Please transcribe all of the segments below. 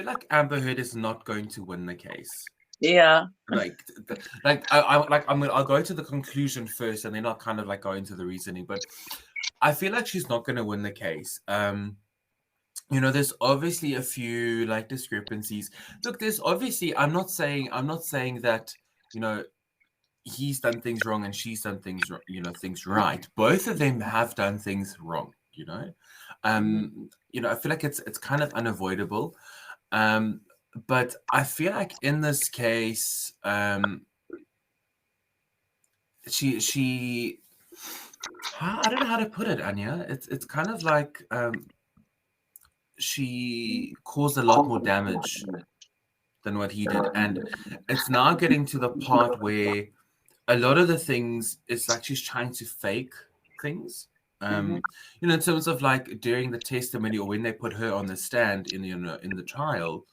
like Amber Heard is not going to win the case. Yeah. I'll go to the conclusion first, and then I'll kind of like go into the reasoning. But I feel like she's not going to win the case. There's obviously a few like discrepancies. Look, there's obviously. I'm not saying that he's done things wrong and she's done things right. Both of them have done things wrong. I feel like it's kind of unavoidable. But I feel like in this case, she I don't know how to put it, Anya. It's kind of like she caused a lot more damage than what he did, and it's now getting to the part where a lot of the things it's like she's trying to fake things. In terms of like during the testimony or when they put her on the stand in the trial.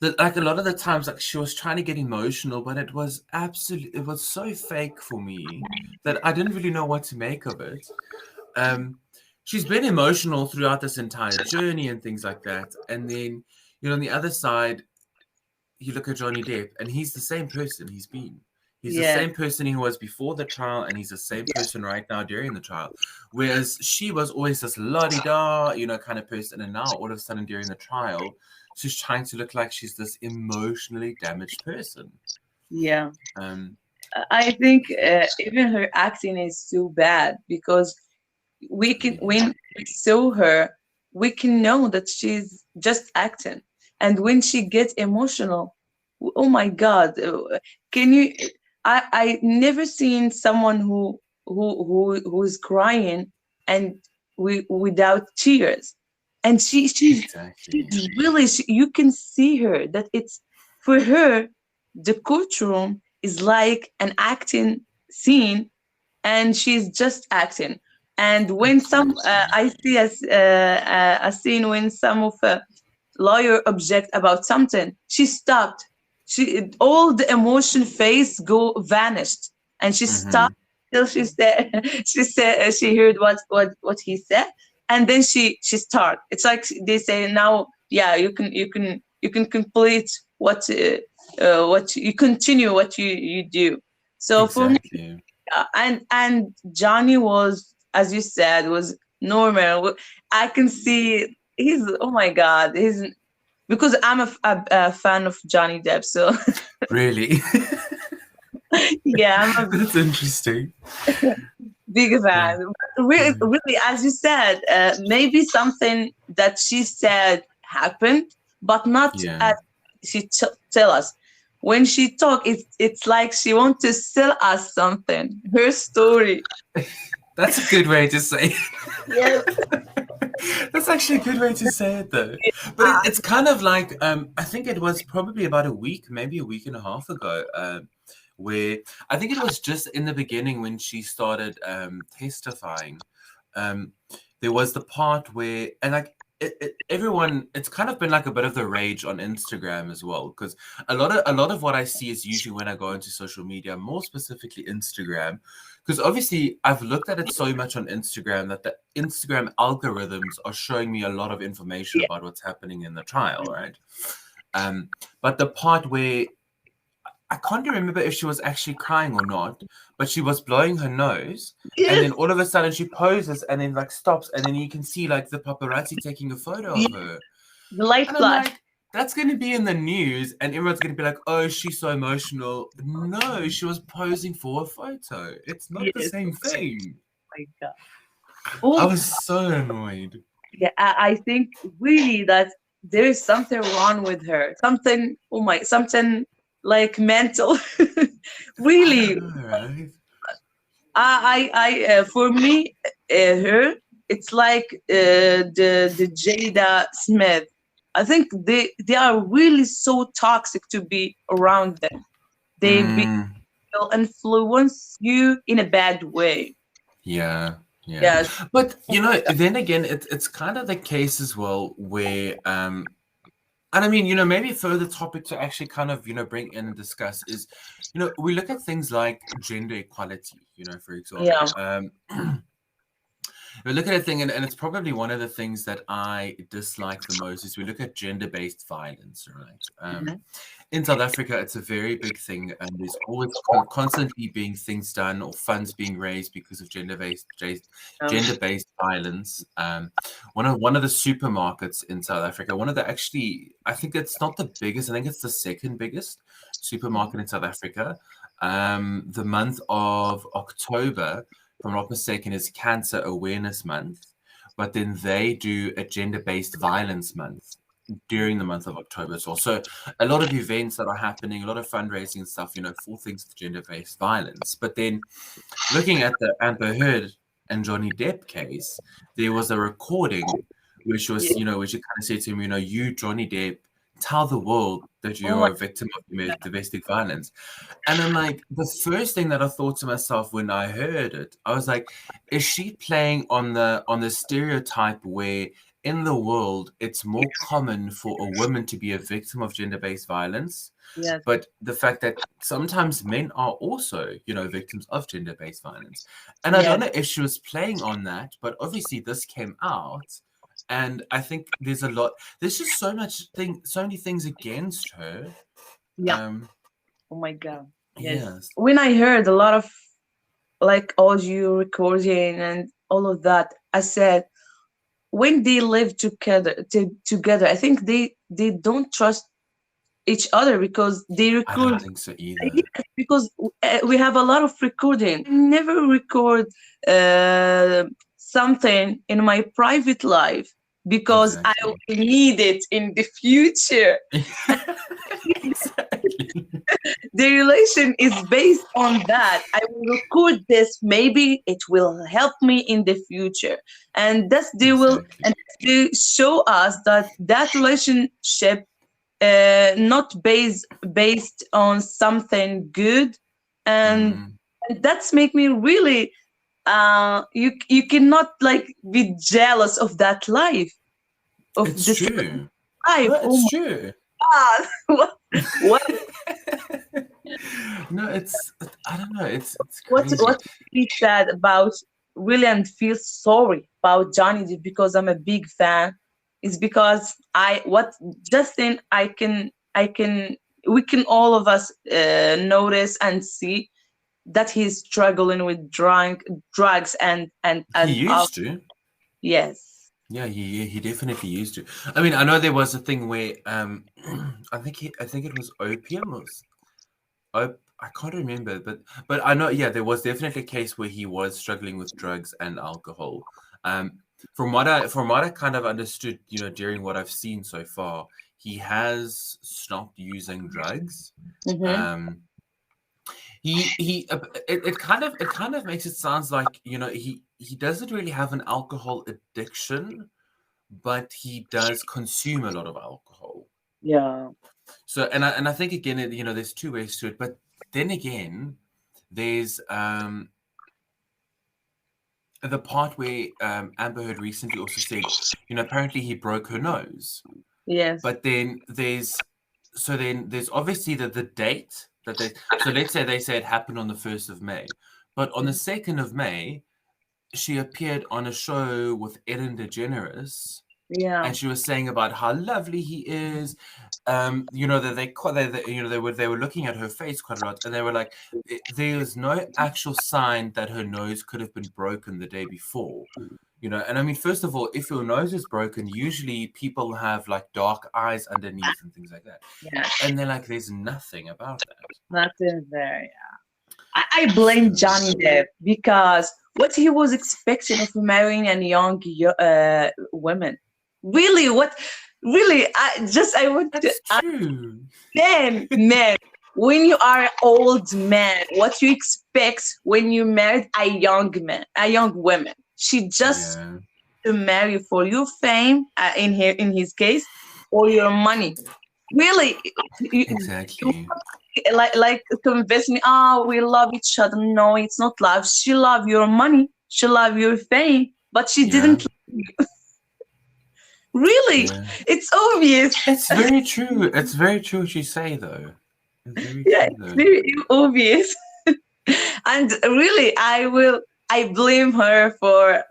That like a lot of the times, like she was trying to get emotional, but it was so fake for me that I didn't really know what to make of it. She's been emotional throughout this entire journey and things like that. And then, on the other side, you look at Johnny Depp, and he's the same person he's been. He's the same person he was before the trial, and he's the same person right now during the trial. Whereas she was always this la-di-da, kind of person, and now all of a sudden during the trial, she's trying to look like she's this emotionally damaged person. Yeah. I think even her acting is so bad because when we saw her, we can know that she's just acting. And when she gets emotional, oh my God, can you? I never seen someone who's crying and without tears. And she's really, you can see her that it's for her, the courtroom is like an acting scene and she's just acting. And when I see a scene when some of a lawyer object about something, she stopped. All the emotion face vanished and she stopped till she said, she heard what he said. And then she start. It's like they say now, yeah, you can complete what you continue what you do. So for me, and Johnny was, as you said, was normal. I can see he's, oh my God, because I'm a fan of Johnny Depp. So really, yeah, that's interesting. Big fan. But really, as you said, maybe something that she said happened, but not as she tell us. When she talk, it's like she wants to sell us something, her story. That's a good way to say it. Yes. That's actually a good way to say it, though. But it's kind of like, I think it was probably about a week, maybe a week and a half ago, where I think it was just in the beginning when she started testifying. There was the part where, and like everyone, it's kind of been like a bit of the rage on Instagram as well, because a lot of what I see is usually when I go into social media, more specifically Instagram, because obviously I've looked at it so much on Instagram that the Instagram algorithms are showing me a lot of information about what's happening in the trial, right? But the part where I can't remember if she was actually crying or not, but she was blowing her nose, and then all of a sudden she poses and then like stops, and then you can see like the paparazzi taking a photo of her. The light flash. Like, that's going to be in the news, and everyone's going to be like, "Oh, she's so emotional." No, she was posing for a photo. It's not the same thing. Oh my God. I was so annoyed. Yeah, I think really that there is something wrong with her. Something like mental. Really. I for me, her, it's like the Jada Smith. I think they are really so toxic to be around them. They will influence you in a bad way. Yeah. But then again, it's kind of the case as well where and I mean, maybe a further topic to actually kind of, bring in and discuss is, we look at things like gender equality, for example. We look at a thing, and it's probably one of the things that I dislike the most is we look at gender-based violence, right? Mhm. In South Africa, it's a very big thing, and there's always constantly being things done or funds being raised because of Um, gender-based violence. One of the supermarkets in South Africa, one of the actually, I think it's not the biggest. I think it's the second biggest supermarket in South Africa. The month of October, if I'm not mistaken, is Cancer Awareness Month, but then they do a gender-based violence month during the month of October as well. So a lot of events that are happening, a lot of fundraising and stuff, for things with gender-based violence. But then looking at the Amber Heard and Johnny Depp case, there was a recording which was, yeah. which it kind of said to him, you, Johnny Depp, tell the world that Oh you my are a victim of domestic violence. And I'm like, the first thing that I thought to myself when I heard it, I was like, is she playing on the stereotype where in the world it's more common for a woman to be a victim of gender-based violence, yes, but the fact that sometimes men are also, victims of gender-based violence. And I don't yes, know if she was playing on that, but obviously this came out. And I think there's just so many things against her. yeah. Um, Oh my God. Yes. yes, When I heard a lot of like audio recording and all of that, I said, when they live together, I think they don't trust each other because they I don't record. think so either. Yes, because we have a lot of recording. I never record uh, something in my private life because I will Exactly. need it in the future. Exactly. The relation is based on that. I will record this. Maybe it will help me in the future, and that's they will Exactly. and they show us that that relationship not based on something good, and Mm, that's make me really you cannot like be jealous of that life of it's this true. life. No, Oh it's my true. God. what No, I don't know. It's what crazy. really sad about really and feel sorry about Johnny Depp because I'm a big fan is because I what Justin I can we can all of us notice and see that he's struggling with drugs He and used to. yes. Yeah, he definitely used to. I mean, I know there was a thing where I think it was opium or I can't remember, but I know, yeah, there was definitely a case where he was struggling with drugs and alcohol. Um, from what I kind of understood, during what I've seen so far, he has stopped using drugs. Mm-hmm. Um, it kind of makes it sounds like he doesn't really have an alcohol addiction, but he does consume a lot of alcohol. Yeah. So, and I think again, there's two ways to it. But then again, there's the part where Amber Heard recently also said, apparently he broke her nose. Yes. But then there's obviously the date that they. So let's say they say it happened on the 1st of May, but on the 2nd of May, she appeared on a show with Ellen DeGeneres, Yeah. and she was saying about how lovely he is. That they were looking at her face quite a lot, and they were like, there's no actual sign that her nose could have been broken the day before. And I mean, first of all, if your nose is broken, usually people have like dark eyes underneath and things like that. Yeah. And they're like, there's nothing about that. Nothing there. I blame So, Johnny Depp because what he was expecting of marrying a young woman. Really, what? Really, I want to that's true. man. When you are an old man, what you expect when you married a young man, a young woman? She just Yeah, to marry for your fame, in his case, or your money. Really, you exactly. like convince me, oh, we love each other. No, it's not love. She love your money, she love your fame, but she Yeah, didn't really. yeah. It's obvious. It's very true. It's very true what you say, though. It's very Yeah, true, it's though. very obvious. And really, I will. I blame her for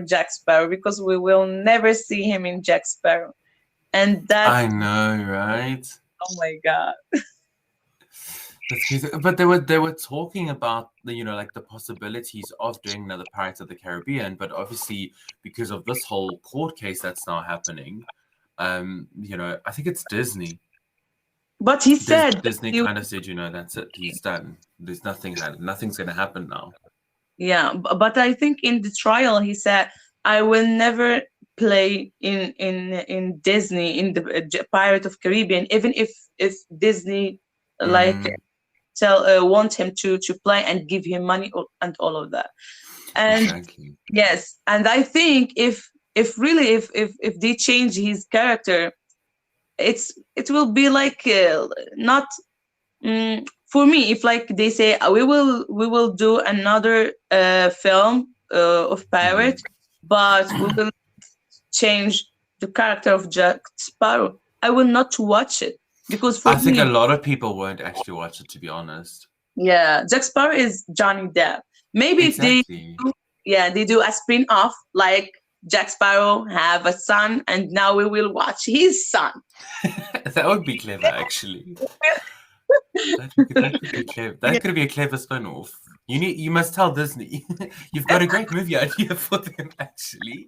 Jack Sparrow, because we will never see him in Jack Sparrow, and that, I know, right? oh my god. That's crazy. But they were talking about the like the possibilities of doing another Pirates of the Caribbean, but obviously because of this whole court case that's now happening, I think it's Disney. But he said Disney he, kind of said, that's it, he's done. There's nothing's gonna happen now. yeah, but I think in the trial he said, I will never play in Disney, in the Pirate of Caribbean, even if Disney like Mm, want him to play and give him money, and all of that. And exactly. yes, and I think if really if they change his character, it will be like not, for me, if like they say, we will do another film of Mhm. pirate, but we will change the character of Jack Sparrow, I will not watch it, because for I think a me, lot of people won't actually watch it, to be honest. yeah, Jack Sparrow is Johnny Depp. Maybe if they Exactly. do, yeah, they do a spin-off, like Jack Sparrow have a son, and now we will watch his son. That would be clever, actually. That could be clever. Yeah. That could be a clever spin-off. You must tell Disney. You've got a great movie idea for them, actually.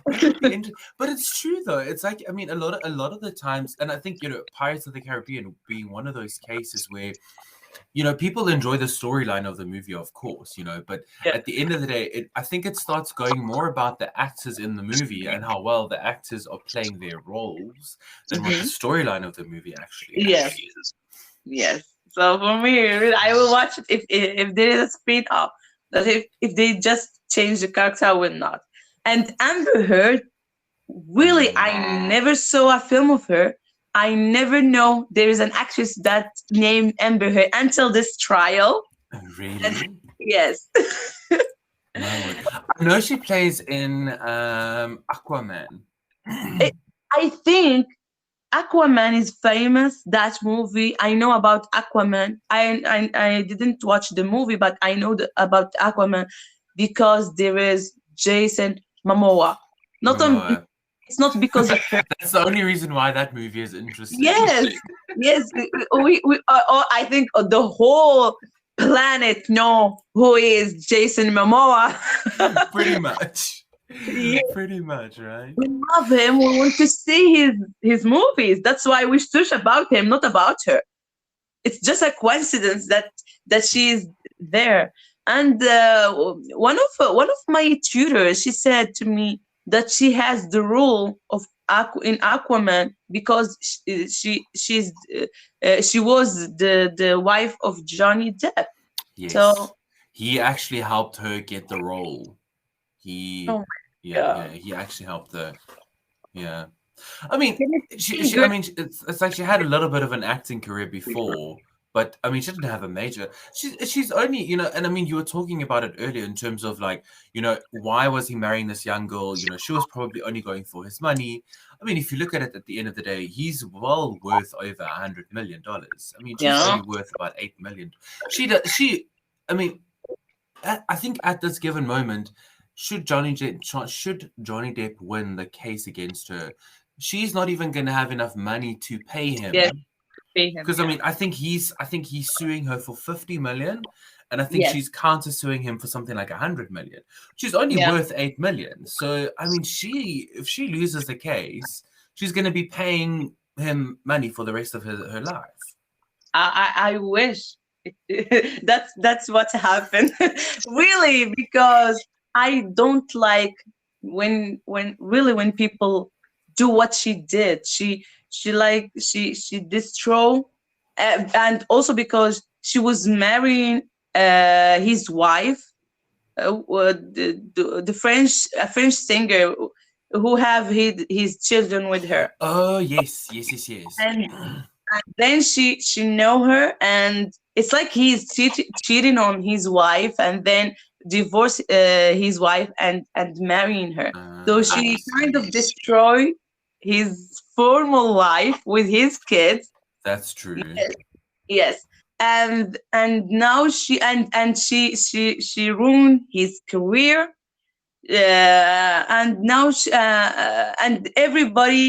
That would be interesting. But it's true though. It's like, I mean, a lot of the times, and I think, Pirates of the Caribbean being one of those cases where, people enjoy the storyline of the movie, of course, but Yeah. at the end of the day, I think it starts going more about the actors in the movie and how well the actors are playing their roles than what the Mhm. storyline of the movie actually Yes. is. Yes. So for me, really, I will watch it if there is a spin off. But if they just change the character, I will not. And Amber Heard, really, Mm. I never saw a film of her. I never know there is an actress that named Amber Heard until this trial. And Really? yes, My word. I know she plays in Aquaman. I think Aquaman is famous. That movie, I know about Aquaman. I didn't watch the movie, but I know about Aquaman because there is Jason Momoa. Not on. Momoa. It's not because of her. That's the only reason why that movie is interesting. Yes, yes. I think the whole planet know who is Jason Momoa. Pretty much. Yeah, Pretty much, right? we love him. We want to see his movies. That's why we search about him, not about her. It's just a coincidence that she's there. And one of my tutors, she said to me that she has the role of in Aquaman because she was the wife of Johnny Depp. Yes. So, He actually helped her get the role. oh He, my yeah, god, he actually helped her. Yeah. I mean, can it be I good? mean, it's like she had a little bit of an acting career before, but I mean, she didn't have a major. She's only, and I mean, you were talking about it earlier in terms of like, why was he marrying this young girl? She was probably only going for his money. I mean, if you look at it at the end of the day, he's well worth over $100 million. I mean, she's Yeah. only worth about 8 million. I mean, I think at this given moment, should Johnny Depp win the case against her, she's not even going to have enough money to pay Yes, him. pay him. Because I Yeah. mean, I think he's suing her for 50 million, and I think Yes. she's counter suing him for something like 100 million. She's only Yeah. worth 8 million. So I mean, if she loses the case, she's going to be paying him money for the rest of her life. I wish that's what happened. Really, because I don't like when people do what she did. She destroy, and also because she was marrying his wife, the French a French singer who have his children with her. Oh yes, yes, yes, yes. And then she know her, and it's like he's cheating on his wife, and then divorce his wife and marrying her. So I she kind of see. destroy his formal life with his kids. That's true. Yes, yes. and now she ruined his career, and now and everybody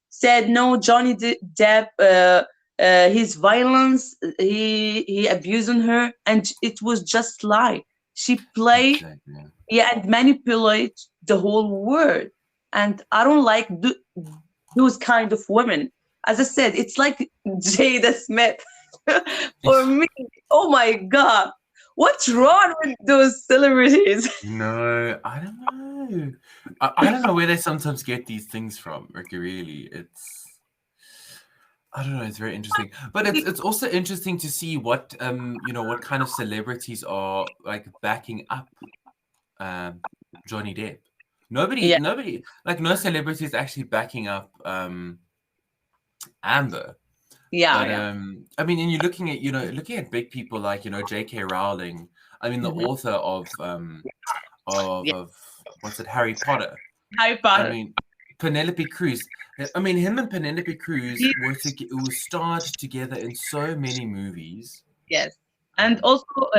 said no, Johnny Depp, his violence, he abusing her, and it was just lie. She played, Exactly. yeah, and manipulate the whole world, and I don't like those kind of women. As I said, it's like Jada Smith. For me, oh my god, what's wrong with those celebrities? No, I don't know. I don't know where they sometimes get these things from. Like really, I don't know. It's very interesting, but it's also interesting to see what what kind of celebrities are like backing up Johnny Depp. Yeah, Nobody, like no celebrity is actually backing up Amber. yeah, But yeah. I mean, and you're looking at looking at big people like J.K. Rowling. I mean, the Mhm. author Yeah. of what's it, Harry Potter. Harry I Potter. mean, Penelope Cruz. I mean, him and Penelope Cruz were starred together in so many movies. Yes, and Um, also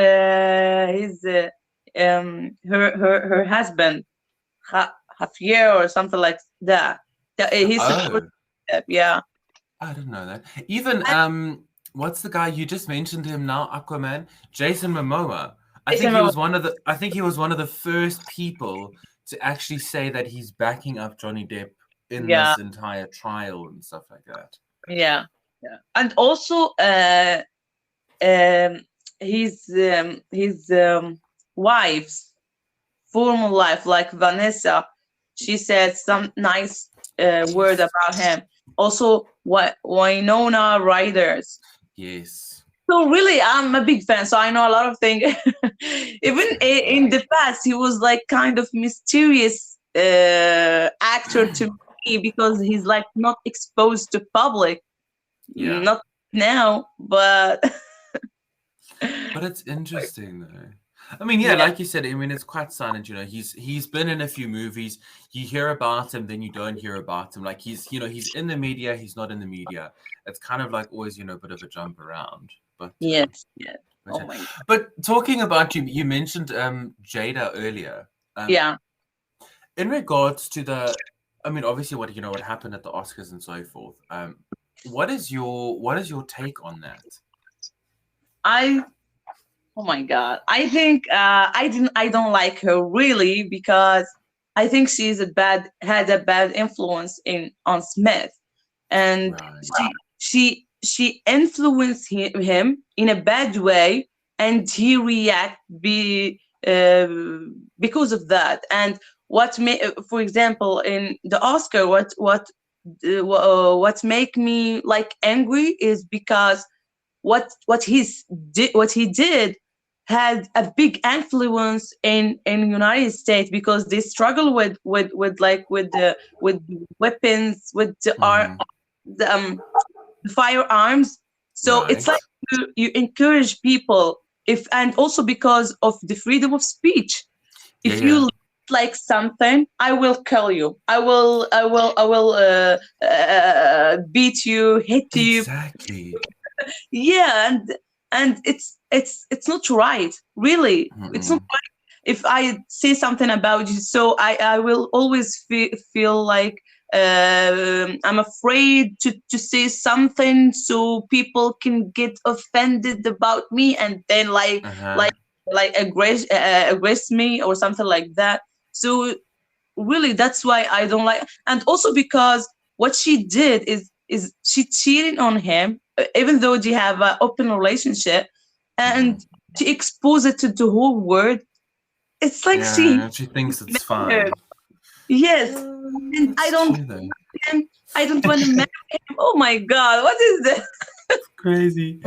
his her husband, Javier or something like that. He supports oh, them. Yeah, I didn't know that. Even and what's the guy you just mentioned him now? Aquaman, Jason Momoa. Jason Momoa. I think he was one of the first people to actually say that he's backing up Johnny Depp in Yeah, this entire trial and stuff like that. yeah, yeah, and also um his wife's former life, like Vanessa, she said some nice word Yes. about him. Also, what Winona Riders. Yes. So really, I'm a big fan. So I know a lot of things. Even in the past, he was like kind of mysterious actor to me because he's like not exposed to public. Yeah. Not now, but But it's interesting though. I mean, yeah, yeah, like you said, I mean, it's quite silent. He's been in a few movies. You hear about him, then you don't hear about him. Like he's in the media, he's not in the media. It's kind of like always, a bit of a jump around. But yes, yes. but, Oh yeah. my, But talking about you mentioned Jada earlier. yeah. In regards to I mean, obviously, what happened at the Oscars and so forth. What is your take on that? I Oh my god. I think I don't like her really because I think had a bad influence in on Smith, and Right. she influenced him in a bad way, and he react because of that. And for example, in the Oscar, what make me like angry is because what he did had a big influence in United States because they struggle with weapons, with Mm-hmm. the firearms. So it's Right. like you encourage people, if and also because of the freedom of speech. Yeah. If you Yeah. like something, I will kill you. I will beat you, hit you. Exactly. Yeah, and it's not right, really. It's not Mm-mm. right if I say something about you. So I will always feel like I'm afraid to say something so people can get offended about me, and then Uh-huh. aggress me or something like that. So really, that's why I don't like. And also because what she did is she cheated on him, even though they have an open relationship, Mm-hmm. and she exposed it to the whole world. It's like she Yeah, she thinks it's married her. fine. Yes, Yeah, and that's true though. I don't want to marry him. Oh my god, what is this? Crazy.